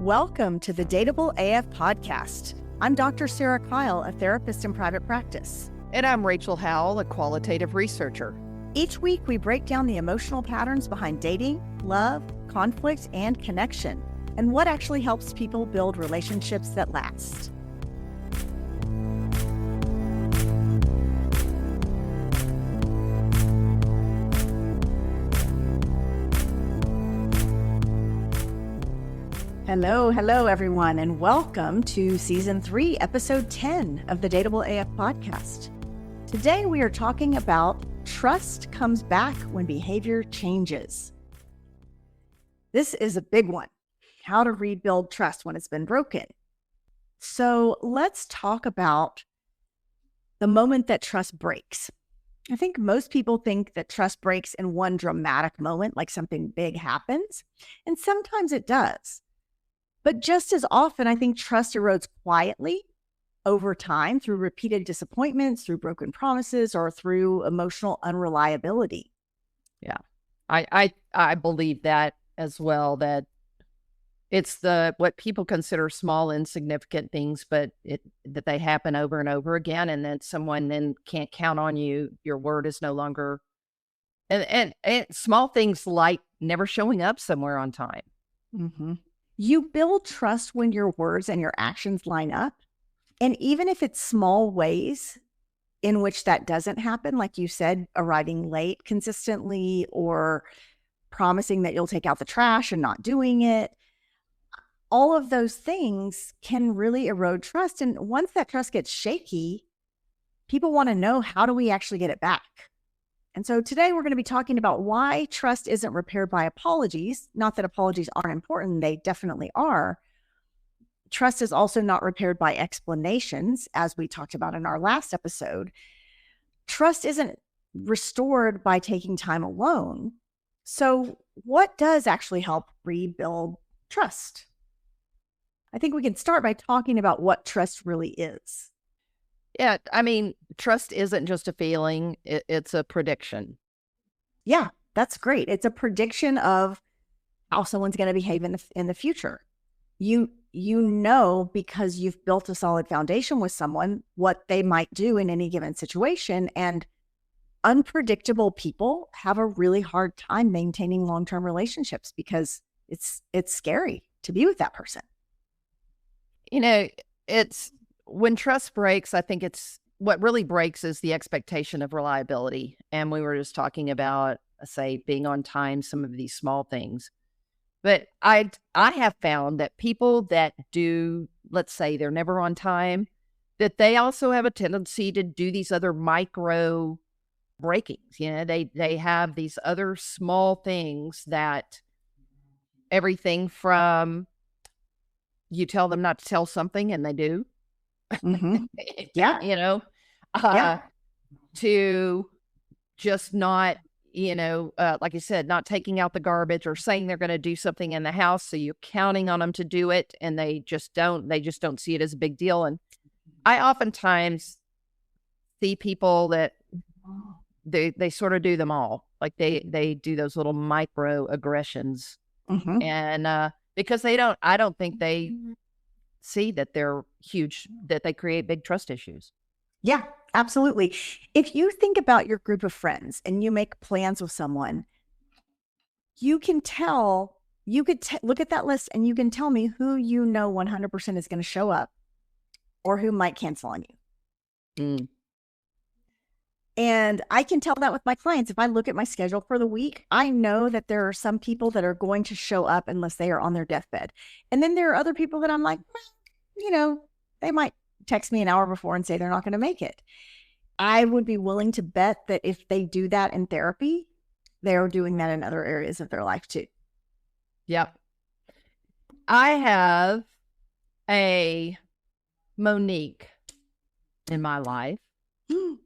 Welcome to the Dateable AF podcast. I'm Dr. Sarah Kyle, a therapist in private practice. And I'm Rachel Howell, a qualitative researcher. Each week, we break down the emotional patterns behind dating, love, conflict, and connection, and what actually helps people build relationships that last. Hello, everyone, and welcome to Season 3, Episode 10 of the Dateable AF podcast. Today, we are talking about trust comes back when behavior changes. This is a big one, how to rebuild trust when it's been broken. So let's talk about the moment that trust breaks. I think most people think that trust breaks in one dramatic moment, like something big happens, and sometimes it does. But just as often, I think trust erodes quietly over time through repeated disappointments, through broken promises, or through emotional unreliability. Yeah, I believe that as well, that it's what people consider small, insignificant things, but that they happen over and over again, and then someone then can't count on you. Your word is no longer, and small things like never showing up somewhere on time. Mm-hmm. You build trust when your words and your actions line up. And even if it's small ways in which that doesn't happen, like you said, arriving late consistently or promising that you'll take out the trash and not doing it, all of those things can really erode trust. And once that trust gets shaky, people want to know, how do we actually get it back? And so today we're going to be talking about why trust isn't repaired by apologies. Not that apologies aren't important, they definitely are. Trust is also not repaired by explanations, as we talked about in our last episode. Trust isn't restored by taking time alone. So what does actually help rebuild trust? I think we can start by talking about what trust really is. Yeah, I mean, trust isn't just a feeling, it's a prediction. Yeah, that's great. It's a prediction of how someone's going to behave in the future. You know, because you've built a solid foundation with someone, what they might do in any given situation. And unpredictable people have a really hard time maintaining long-term relationships because it's scary to be with that person. You know, it's when trust breaks, I think what really breaks is the expectation of reliability. And we were just talking about, say, being on time, some of these small things. But I have found that people that do, let's say they're never on time, that they also have a tendency to do these other micro breakings. You know, they have these other small things, that everything from you tell them not to tell something and they do. Mm-hmm. Yeah. You know, to just not, like you said, not taking out the garbage or saying they're going to do something in the house. So you're counting on them to do it and they just don't see it as a big deal. And I oftentimes see people that they sort of do them all. Like they do those little micro aggressions. Mm-hmm. And because I don't think they see that they're huge, that they create big trust issues. Yeah, absolutely. If you think about your group of friends and you make plans with someone, you can tell, look at that list and you can tell me who 100% is going to show up or who might cancel on you. Mm. And I can tell that with my clients. If I look at my schedule for the week, I know that there are some people that are going to show up unless they are on their deathbed. And then there are other people that I'm like, they might text me an hour before and say they're not going to make it. I would be willing to bet that if they do that in therapy, they're doing that in other areas of their life too. Yep. I have a Monique in my life.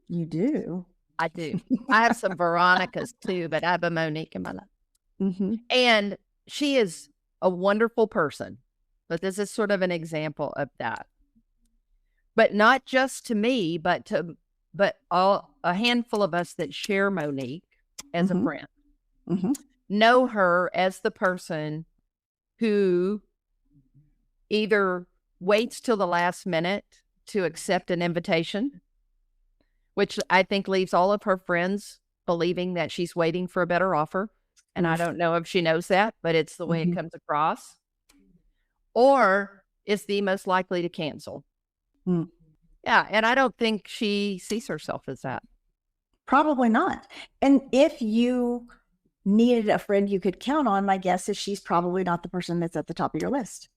You do? I do. I have some Veronicas too, but I have a Monique in my life. Mm-hmm. And she is a wonderful person. But this is sort of an example of that. But not just to me, but a handful of us that share Monique as a friend. Mm-hmm. Know her as the person who either waits till the last minute to accept an invitation, which I think leaves all of her friends believing that she's waiting for a better offer. And I Oof. don't know if she knows that, but it's the way it Mhm. comes across. Or is the most likely to cancel. Mm. Yeah, and I don't think she sees herself as that. Probably not. And if you needed a friend you could count on, my guess is she's probably not the person that's at the top of your list.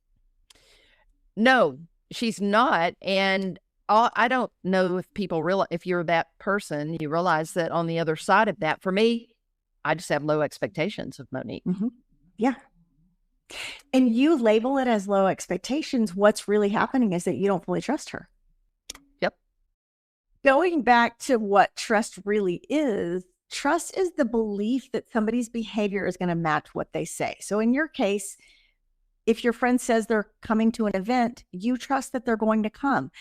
No, she's not, and I don't know if people realize if you're that person, you realize that on the other side of that, for me, I just have low expectations of Monique. Mhm. Yeah. And you label it as low expectations. What's really happening is that you don't fully trust her. Yep. Going back to what trust really is, trust is the belief that somebody's behavior is going to match what they say. So in your case, if your friend says they're coming to an event, you trust that they're going to come.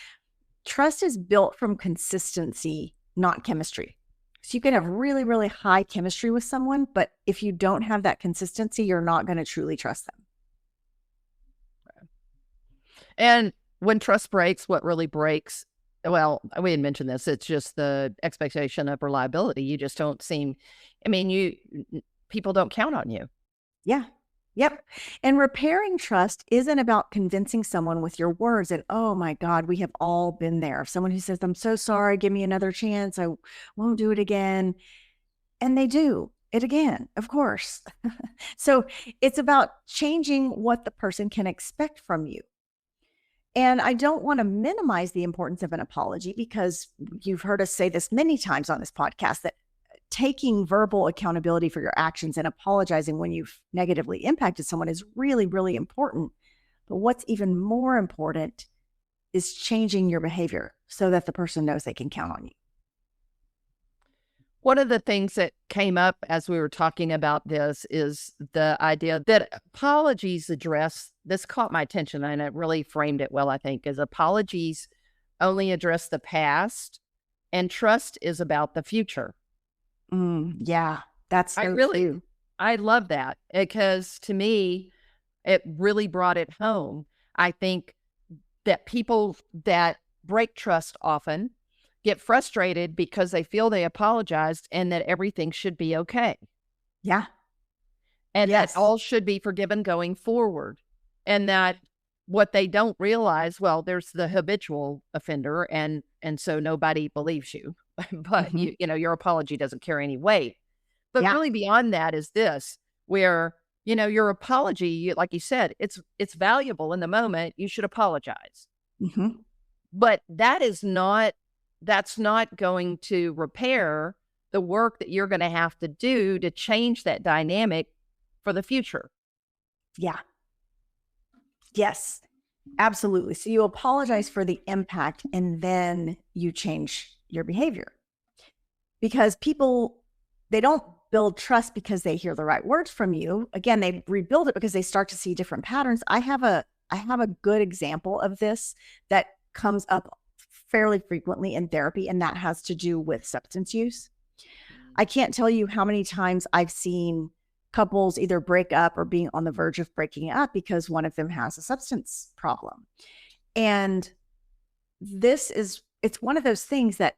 Trust is built from consistency, not chemistry. So you can have really, really high chemistry with someone, but if you don't have that consistency, you're not going to truly trust them. And when trust breaks, what really breaks, well, we had mentioned this, it's just the expectation of reliability. You just don't seem, I mean, people don't count on you. Yeah. Yep. And repairing trust isn't about convincing someone with your words. And oh my God, we have all been there. Someone who says, I'm so sorry, give me another chance. I won't do it again. And they do it again, of course. So it's about changing what the person can expect from you. And I don't want to minimize the importance of an apology because you've heard us say this many times on this podcast that taking verbal accountability for your actions and apologizing when you've negatively impacted someone is really, really important. But what's even more important is changing your behavior so that the person knows they can count on you. One of the things that came up as we were talking about this is the idea that apologies address, this caught my attention and it really framed it well, I think, is apologies only address the past and trust is about the future. Yeah, that's so true. I love that because to me, it really brought it home. I think that people that break trust often get frustrated because they feel they apologized and that everything should be okay. Yeah. And Yes. that all should be forgiven going forward. And that what they don't realize, well, there's the habitual offender and so nobody believes you. But you know, your apology doesn't carry any weight. But Yeah. really beyond that is this, where, you know, your apology, like you said, it's valuable in the moment. You should apologize. Mhm. But that's not going to repair the work that you're going to have to do to change that dynamic for the future. Yeah. Yes, absolutely. So you apologize for the impact and then you change your behavior. Because people, they don't build trust because they hear the right words from you. Again, they rebuild it because they start to see different patterns. I have a good example of this that comes up fairly frequently in therapy, and that has to do with substance use. I can't tell you how many times I've seen couples either break up or being on the verge of breaking up because one of them has a substance problem. And it's one of those things that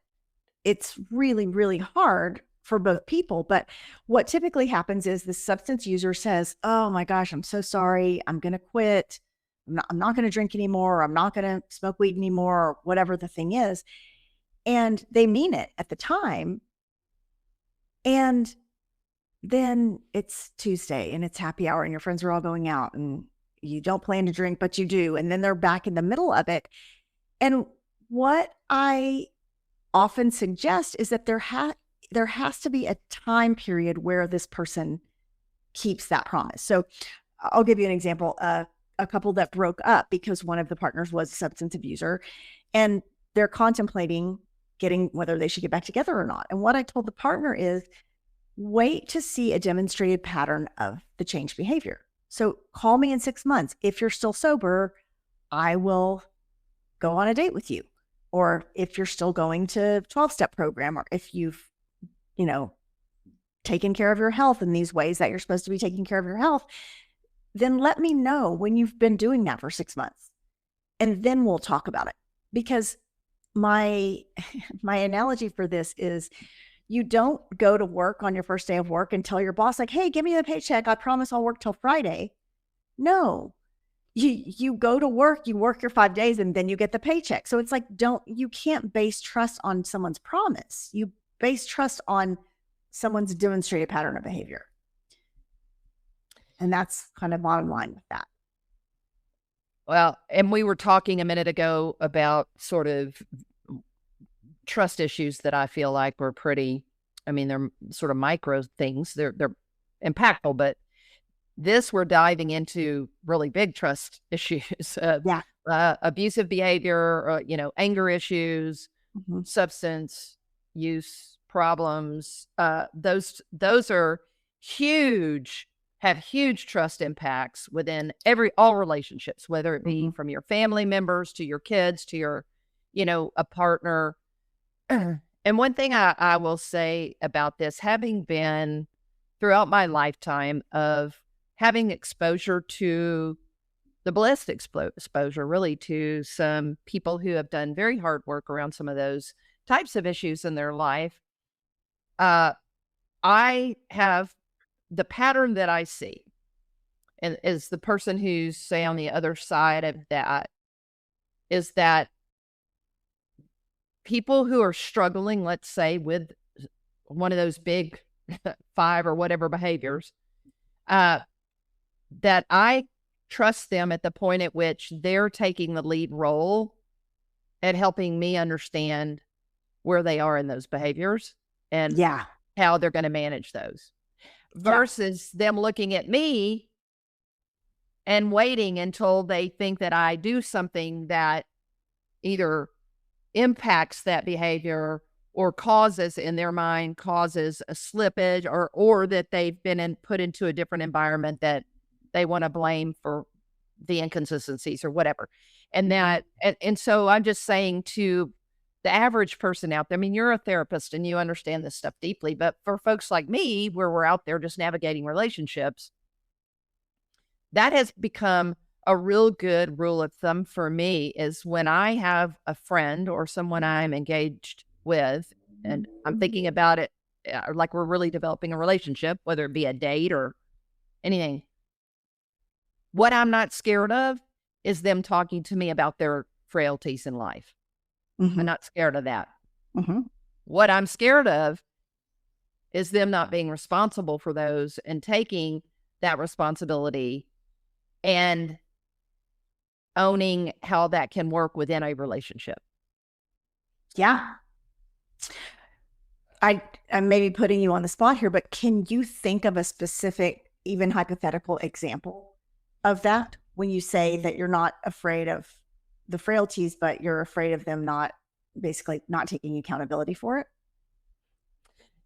it's really, really hard for both people. But what typically happens is the substance user says, oh my gosh, I'm so sorry. I'm going to quit. I'm not going to drink anymore. Or I'm not going to smoke weed anymore, or whatever the thing is. And they mean it at the time. And then it's Tuesday and it's happy hour and your friends are all going out and you don't plan to drink, but you do. And then they're back in the middle of it. And what I often suggest is that there has to be a time period where this person keeps that promise. So I'll give you an example. A couple that broke up because one of the partners was a substance abuser and they're contemplating getting whether they should get back together or not. And what I told the partner is wait to see a demonstrated pattern of the changed behavior. So call me in 6 months. If you're still sober, I will go on a date with you. Or if you're still going to 12-step program, or if you've, taken care of your health in these ways that you're supposed to be taking care of your health, then let me know when you've been doing that for 6 months. and then we'll talk about it. Because my analogy for this is, you don't go to work on your first day of work and tell your boss, like, hey, give me the paycheck. I promise I'll work till Friday. No, you go to work, you work your 5 days, and then you get the paycheck. So it's like, you can't base trust on someone's promise. You base trust on someone's demonstrated pattern of behavior. And that's kind of bottom line with that. Well, and we were talking a minute ago about sort of trust issues that I feel like were pretty, I mean, they're sort of micro things. They're impactful, but this, we're diving into really big trust issues, Yeah. abusive behavior, anger issues, substance use problems. Those are huge, have huge trust impacts within all relationships, whether it be from your family members to your kids to your, a partner. And one thing I will say about this, having been throughout my lifetime of having exposure to the blessed exposure, really, to some people who have done very hard work around some of those types of issues in their life, I have the pattern that I see, and is the person who's, say, on the other side of that, is that people who are struggling, let's say, with one of those big 5 or whatever behaviors, that I trust them at the point at which they're taking the lead role at helping me understand where they are in those behaviors and how they're going to manage those, versus them looking at me and waiting until they think that I do something that either impacts that behavior or in their mind causes a slippage, or that they've been put into a different environment that they want to blame for the inconsistencies or whatever. And so I'm just saying to the average person out there, I mean, you're a therapist and you understand this stuff deeply, but for folks like me, where we're out there just navigating relationships, that has become a real good rule of thumb for me, is when I have a friend or someone I'm engaged with, and I'm thinking about it like we're really developing a relationship, whether it be a date or anything, what I'm not scared of is them talking to me about their frailties in life. I'm not scared of that. What I'm scared of is them not being responsible for those and taking that responsibility and owning how that can work within a relationship. Yeah. I'm maybe putting you on the spot here, but can you think of a specific, even hypothetical example of that, when you say that you're not afraid of the frailties, but you're afraid of them not taking accountability for it?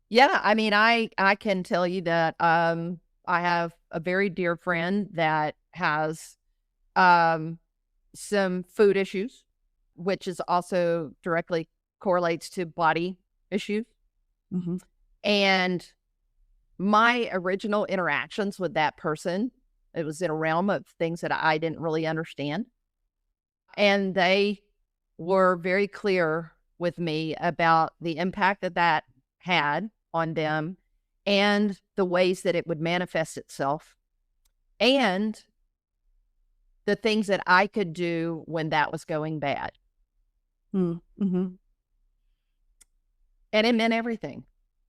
Yeah. I mean, I can tell you that I have a very dear friend that has some food issues, which is also directly correlates to body issues. And my original interactions with that person, it was in a realm of things that I didn't really understand. And they were very clear with me about the impact that had on them and the ways that it would manifest itself and the things that I could do when that was going bad. And it meant everything.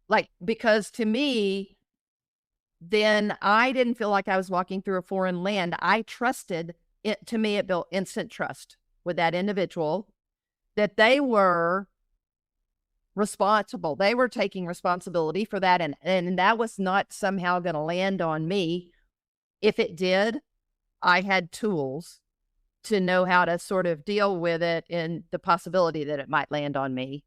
Like, because to me, then I didn't feel like I was walking through a foreign land. I trusted it. To me, it built instant trust with that individual, that they were responsible. They were taking responsibility for that. And that was not somehow going to land on me. If it did, I had tools to know how to sort of deal with it and the possibility that it might land on me.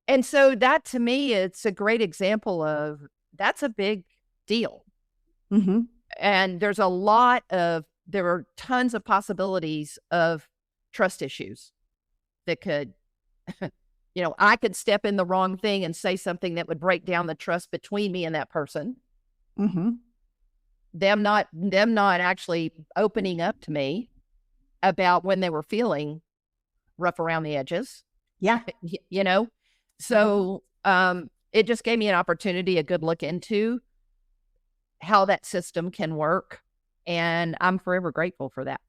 And so that, to me, it's a great example of, that's a big deal. And there are tons of possibilities of trust issues that could, I could step in the wrong thing and say something that would break down the trust between me and that person. Them not actually opening up to me. about when they were feeling rough around the edges, Yeah. you know? So it just gave me an opportunity, a good look into how that system can work. And I'm forever grateful for that.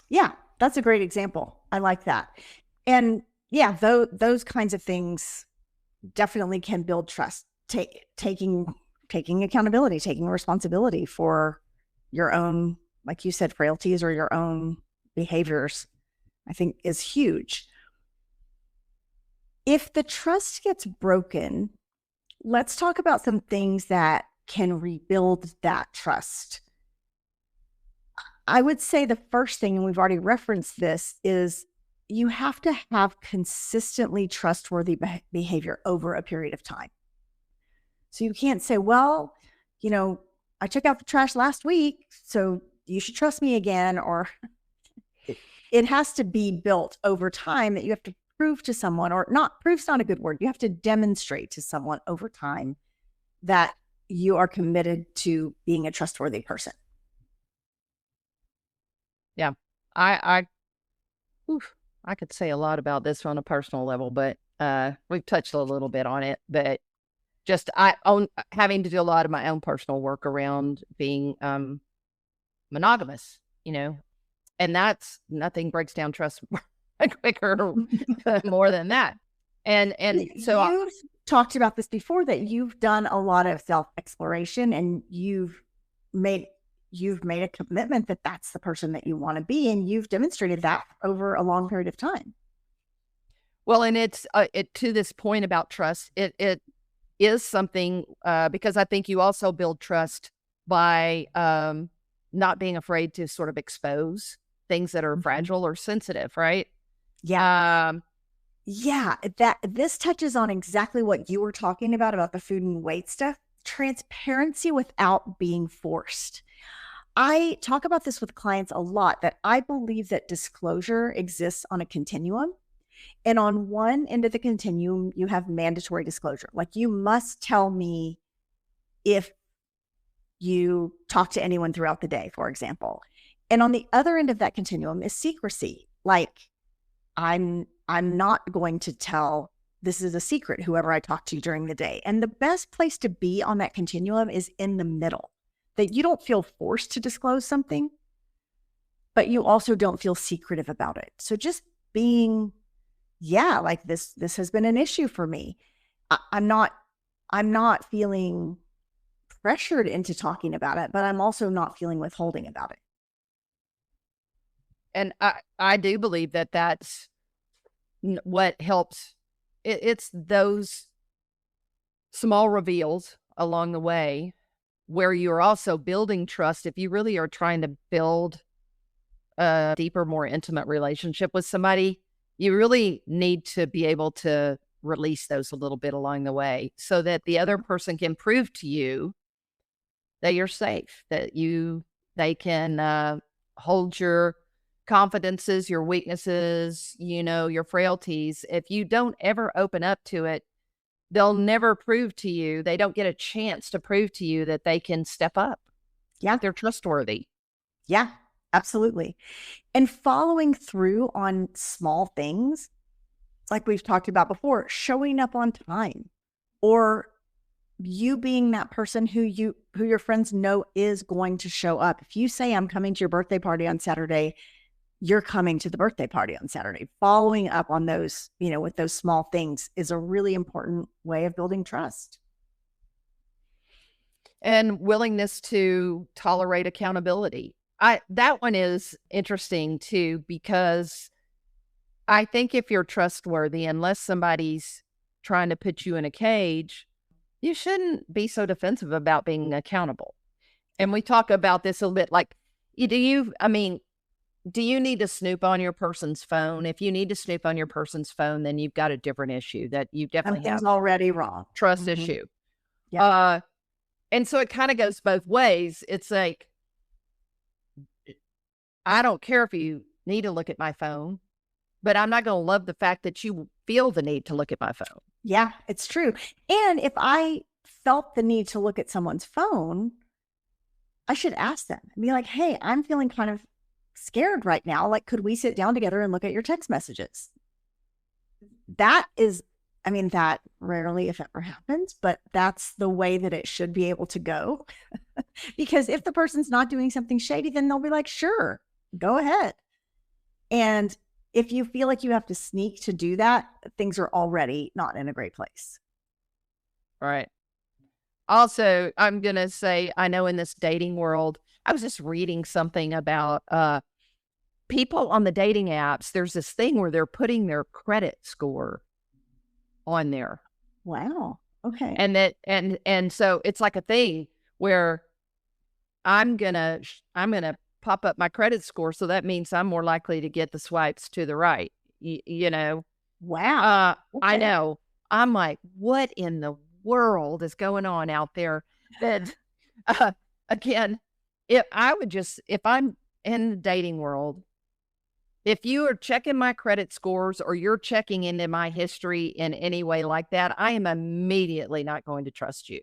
Yeah. That's a great example. I like that. And yeah, those kinds of things definitely can build trust. Taking accountability, taking responsibility for your own, like you said, frailties or your own behaviors, I think is huge. If the trust gets broken, let's talk about some things that can rebuild that trust. I would say the first thing, and we've already referenced this, is you have to have consistently trustworthy behavior over a period of time. So you can't say, well, I took out the trash last week, so you should trust me again. Or it has to be built over time that you have to prove to someone, or not, proof's not a good word. You have to demonstrate to someone over time that you are committed to being a trustworthy person. Yeah. I could say a lot about this on a personal level, but we've touched a little bit on it. But just having to do a lot of my own personal work around being monogamous, and that's nothing breaks down trust quicker more than that. And so you've talked about this before, that you've done a lot of self-exploration, and you've made a commitment that that's the person that you want to be, and you've demonstrated that over a long period of time. Well, and it's to this point about trust, it is something because I think you also build trust by not being afraid to sort of expose things that are fragile or sensitive, right? Yeah. Yeah, this touches on exactly what you were talking about the food and weight stuff. Transparency without being forced. I talk about this with clients a lot, that I believe that disclosure exists on a continuum. And on one end of the continuum, you have mandatory disclosure. Like, you must tell me if you talk to anyone throughout the day, for example. And on the other end of that continuum is secrecy. Like, I'm not going to tell, this is a secret, whoever I talk to during the day. And the best place to be on that continuum is in the middle, that you don't feel forced to disclose something, but you also don't feel secretive about it. So just being, yeah, like this has been an issue for me. I'm not feeling pressured into talking about it, but I'm also not feeling withholding about it. And I do believe that that's what helps. It's those small reveals along the way where you're also building trust. If you really are trying to build a deeper, more intimate relationship with somebody, you really need to be able to release those a little bit along the way so that the other person can prove to you that you're safe, that they can hold your confidences, your weaknesses, your frailties. If you don't ever open up to it, they'll never prove to you. They don't get a chance to prove to you that they can step up. Yeah. They're trustworthy. Yeah, absolutely. And following through on small things, like we've talked about before, showing up on time, or you being that person who your friends know is going to show up. If you say, I'm coming to your birthday party on Saturday, you're coming to the birthday party on Saturday. Following up on those, with those small things, is a really important way of building trust. And willingness to tolerate accountability. That one is interesting too, because I think if you're trustworthy, unless somebody's trying to put you in a cage, you shouldn't be so defensive about being accountable. And we talk about this a little bit, like, do you need to snoop on your person's phone? If you need to snoop on your person's phone, then you've got a different issue, that you definitely have already wrong. Trust issue. Yeah. And so it kind of goes both ways. It's like, I don't care if you need to look at my phone, but I'm not going to love the fact that you feel the need to look at my phone. Yeah, it's true. And if I felt the need to look at someone's phone, I should ask them and be like, hey, I'm feeling kind of scared right now. Like, could we sit down together and look at your text messages? That is, I mean, that rarely, if ever, happens, but that's the way that it should be able to go. Because if the person's not doing something shady, then they'll be like, sure, go ahead. And if you feel like you have to sneak to do that, things are already not in a great place. Right. Also, I'm going to say, I know in this dating world, I was just reading something about people on the dating apps. There's this thing where they're putting their credit score on there. Wow. Okay. And so it's like a thing where I'm going to pop up my credit score. So that means I'm more likely to get the swipes to the right, you know? Wow. I Okay. know. I'm like, what in the world is going on out there? That again, if I'm in the dating world, if you are checking my credit scores or you're checking into my history in any way like that, I am immediately not going to trust you.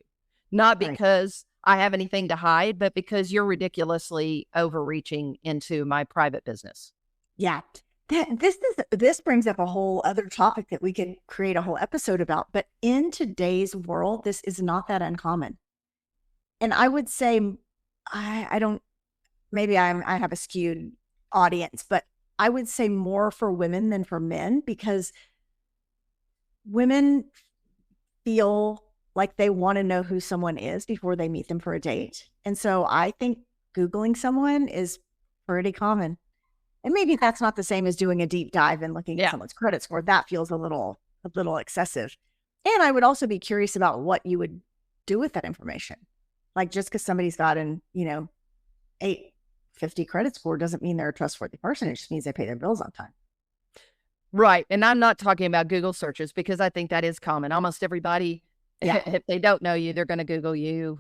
Not Right. because I have anything to hide, but because you're ridiculously overreaching into my private business. Yeah. This brings up a whole other topic that we could create a whole episode about. But in today's world, this is not that uncommon. And I would say, I don't, maybe I have a skewed audience, but I would say more for women than for men, because women feel like they want to know who someone is before they meet them for a date. And so I think Googling someone is pretty common. And maybe that's not the same as doing a deep dive and looking at someone's credit score. That feels a little excessive. And I would also be curious about what you would do with that information. Like, just because somebody's got an, 850 credit score doesn't mean they're a trustworthy person. It just means they pay their bills on time. Right. And I'm not talking about Google searches, because I think that is common. Almost everybody, if they don't know you, they're going to Google you.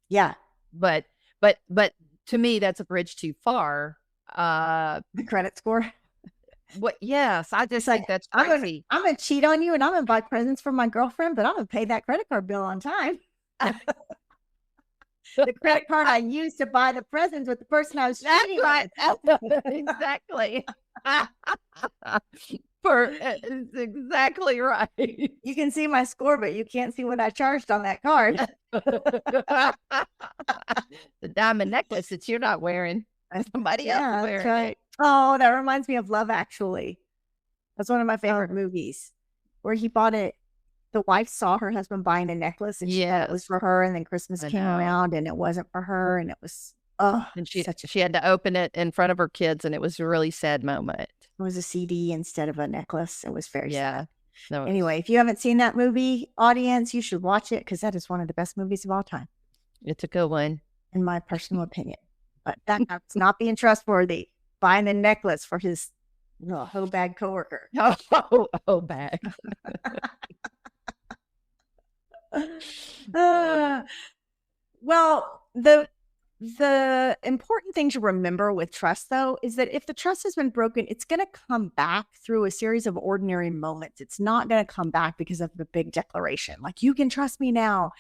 Yeah. But to me, that's a bridge too far. The credit score. Yes, I just think that's crazy. I'm gonna cheat on you and I'm gonna buy presents for my girlfriend, but I'm gonna pay that credit card bill on time. The credit card I used to buy the presents with the person I was cheating right. with. Exactly. It's exactly right. You can see my score, but you can't see what I charged on that card. The diamond necklace that you're not wearing, somebody else is wearing. Right. Oh, that reminds me of Love Actually. That's one of my favorite movies, where he bought it. The wife saw her husband buying a necklace, and she thought it was for her, and then Christmas came around and it wasn't for her, and it was and she had to open it in front of her kids, and it was a really sad moment. It was a CD instead of a necklace. It was very sad. No, anyway, if you haven't seen that movie, audience, you should watch it, because that is one of the best movies of all time. It's a good one, in my personal opinion. But that's not being trustworthy. Buying a necklace for his hoe bag coworker. Oh, bag. Well, the important thing to remember with trust, though, is that if the trust has been broken, it's going to come back through a series of ordinary moments. It's not going to come back because of the big declaration, like, you can trust me now.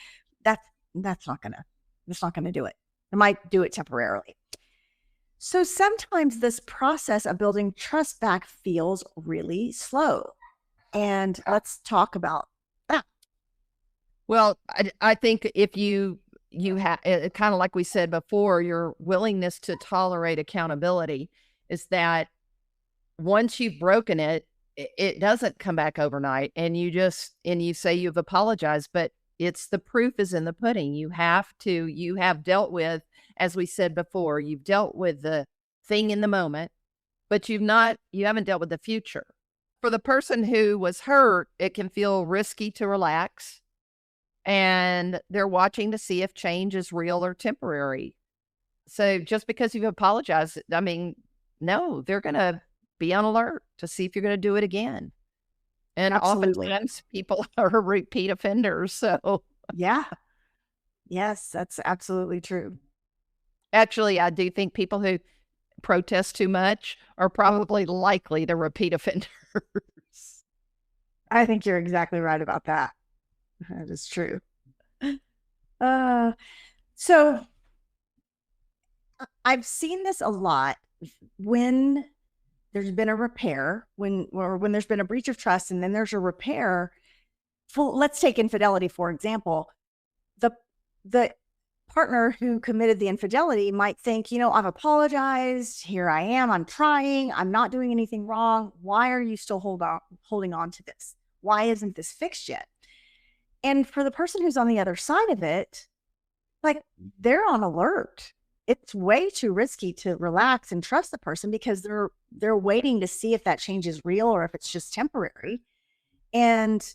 That's not gonna do it. It might do it temporarily. So sometimes this process of building trust back feels really slow. And let's talk about that. Well, I think if you have, kind of like we said before, your willingness to tolerate accountability is that once you've broken it, it doesn't come back overnight, and you say you've apologized, but it's the proof is in the pudding. You have dealt with, as we said before, you've dealt with the thing in the moment, but you haven't dealt with the future. For the person who was hurt, it can feel risky to relax, and they're watching to see if change is real or temporary. So just because you've apologized, I mean, no, they're going to be on alert to see if you're going to do it again. And oftentimes people are repeat offenders. So yeah. Yes, that's absolutely true. Actually, I do think people who protest too much are probably likely to repeat offenders. I think you're exactly right about that. That is true. So I've seen this a lot when there's been a repair, when there's been a breach of trust and then there's a repair, let's take infidelity, for example. The partner who committed the infidelity might think, I've apologized. Here I am. I'm trying. I'm not doing anything wrong. Why are you still holding on to this? Why isn't this fixed yet? And for the person who's on the other side of it, like, they're on alert. It's way too risky to relax and trust the person because they're waiting to see if that change is real or if it's just temporary. And,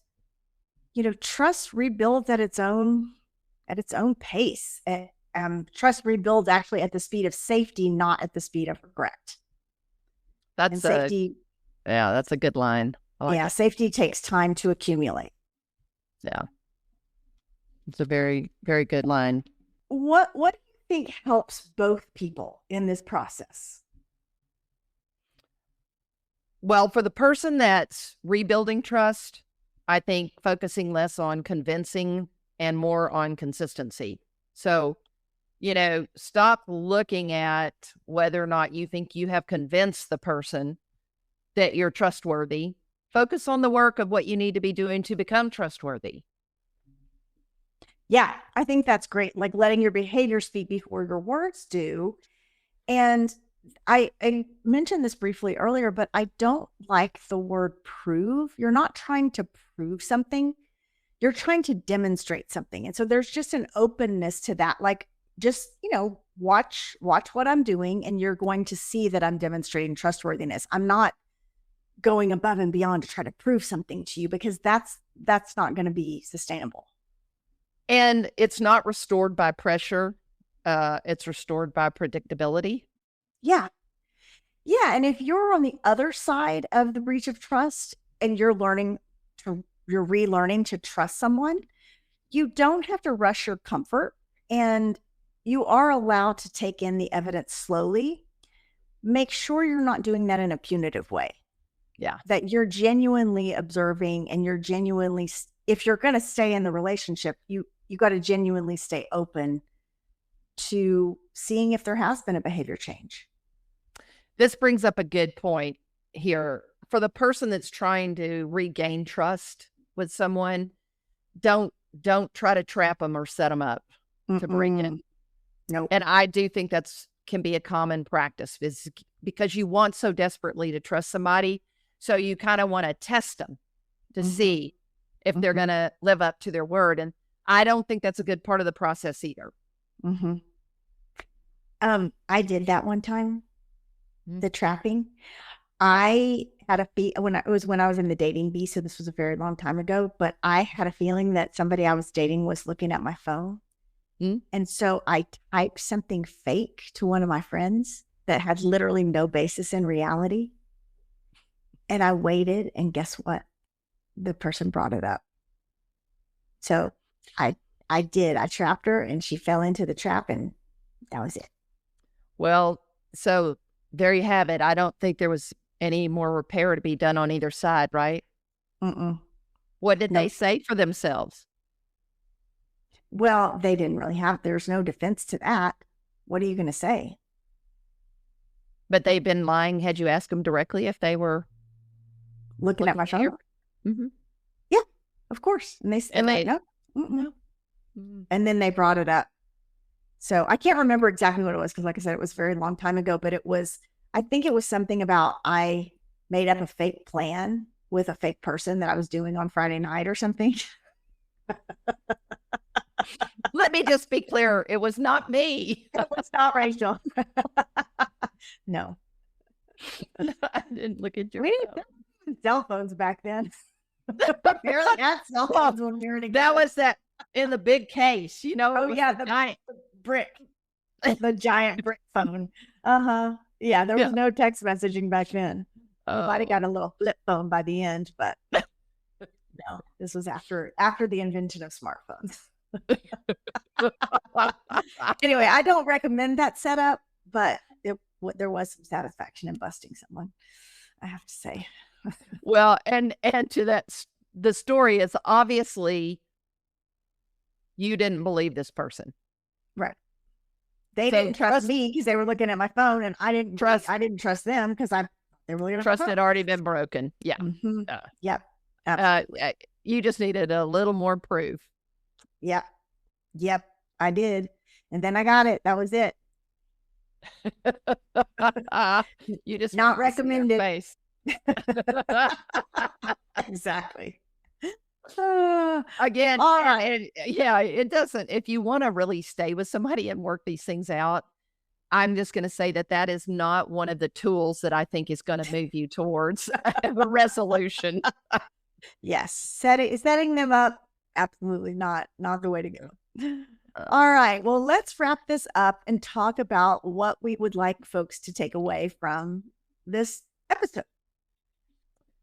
trust rebuilds at its own pace. Trust rebuilds actually at the speed of safety, not at the speed of regret. That's safety. That's a good line. Safety takes time to accumulate. Yeah. It's a very, very good line. What do you think helps both people in this process? Well, for the person that's rebuilding trust, I think focusing less on convincing and more on consistency. So, stop looking at whether or not you think you have convinced the person that you're trustworthy. Focus on the work of what you need to be doing to become trustworthy. Yeah, I think that's great. Like letting your behavior speak before your words do. And I mentioned this briefly earlier, but I don't like the word prove. You're not trying to prove something. You're trying to demonstrate something. And so there's just an openness to that. Like, just, watch what I'm doing and you're going to see that I'm demonstrating trustworthiness. I'm not going above and beyond to try to prove something to you because that's not going to be sustainable. And it's not restored by pressure. It's restored by predictability. Yeah. Yeah. And if you're on the other side of the breach of trust and you're relearning to trust someone, you don't have to rush your comfort and you are allowed to take in the evidence slowly. Make sure you're not doing that in a punitive way. Yeah. That you're genuinely observing and you're genuinely, if you're going to stay in the relationship, you got to genuinely stay open to seeing if there has been a behavior change. This brings up a good point here. For the person that's trying to regain trust with someone, don't try to trap them or set them up to bring in. Nope. And I do think can be a common practice is because you want so desperately to trust somebody. So you kind of want to test them to see if they're going to live up to their word. And I don't think that's a good part of the process either. I did that one time, the trapping. I had when I was in the dating bee, so this was a very long time ago, but I had a feeling that somebody I was dating was looking at my phone. And so I typed something fake to one of my friends that had literally no basis in reality. And I waited, and guess what? The person brought it up. So I trapped her and she fell into the trap and that was it. Well, so there you have it. I don't think there was any more repair to be done on either side, right? What did they say for themselves? Well, they didn't really there's no defense to that. What are you going to say? But they've been lying. Had you asked them directly if they were looking at my phone? Yeah, of course. And they said, no. And then they brought it up. So I can't remember exactly what it was because, like I said, it was a very long time ago. But I think it was something about I made up a fake plan with a fake person that I was doing on Friday night or something. Let me just be clear. It was not me. It was not Rachel. No. I didn't look at your We didn't have cell phones back then. Barely had cell phones when we were together. That was that in the big case, Oh, yeah. The giant brick. The giant brick phone. Yeah, there was no text messaging back then. Nobody got a little flip phone by the end, but no, this was after the invention of smartphones. Anyway, I don't recommend that setup, but there was some satisfaction in busting someone, I have to say. Well, and to that, the story is obviously you didn't believe this person. Right. They didn't trust me because they were looking at my phone, and I didn't trust them because they were looking at trust my phone. had already been broken. Yeah. Yep. You just needed a little more proof. Yep. I did. And then I got it. That was it. You just not recommended. Face. Exactly. Again, all right. It doesn't. If you want to really stay with somebody and work these things out, I'm just going to say that is not one of the tools that I think is going to move you towards a resolution. Yes. Setting them up, absolutely not the way to go. All right. Well, let's wrap this up and talk about what we would like folks to take away from this episode.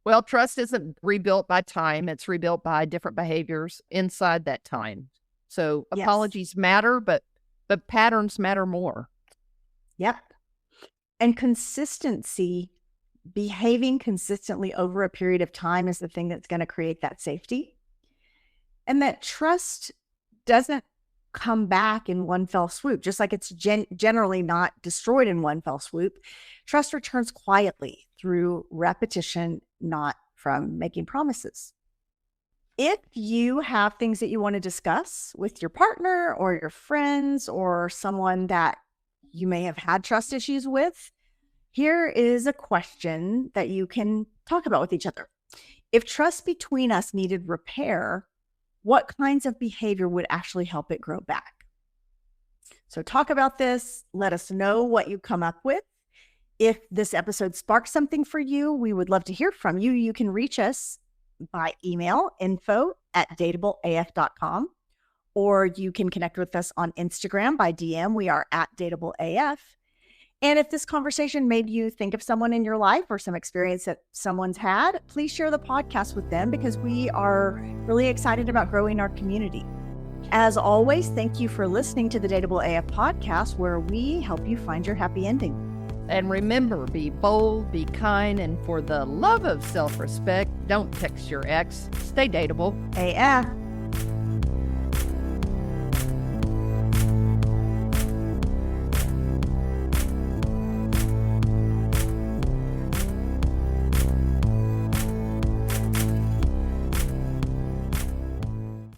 Well, trust isn't rebuilt by time. It's rebuilt by different behaviors inside that time. So apologies matter, but patterns matter more. Yep. And consistency, behaving consistently over a period of time is the thing that's going to create that safety. And that trust doesn't come back in one fell swoop, just like it's generally not destroyed in one fell swoop. Trust returns quietly through repetition, not from making promises. If you have things that you want to discuss with your partner or your friends or someone that you may have had trust issues with, here is a question that you can talk about with each other. If trust between us needed repair, what kinds of behavior would actually help it grow back? So talk about this. Let us know what you come up with. If this episode sparked something for you, we would love to hear from you. You can reach us by email, info@dateableaf.com, or you can connect with us on Instagram by DM. We are @dateableaf. And if this conversation made you think of someone in your life or some experience that someone's had, please share the podcast with them because we are really excited about growing our community. As always, thank you for listening to the Dateable AF podcast, where we help you find your happy ending. And remember, be bold, be kind, and for the love of self-respect, don't text your ex. Stay dateable. AF.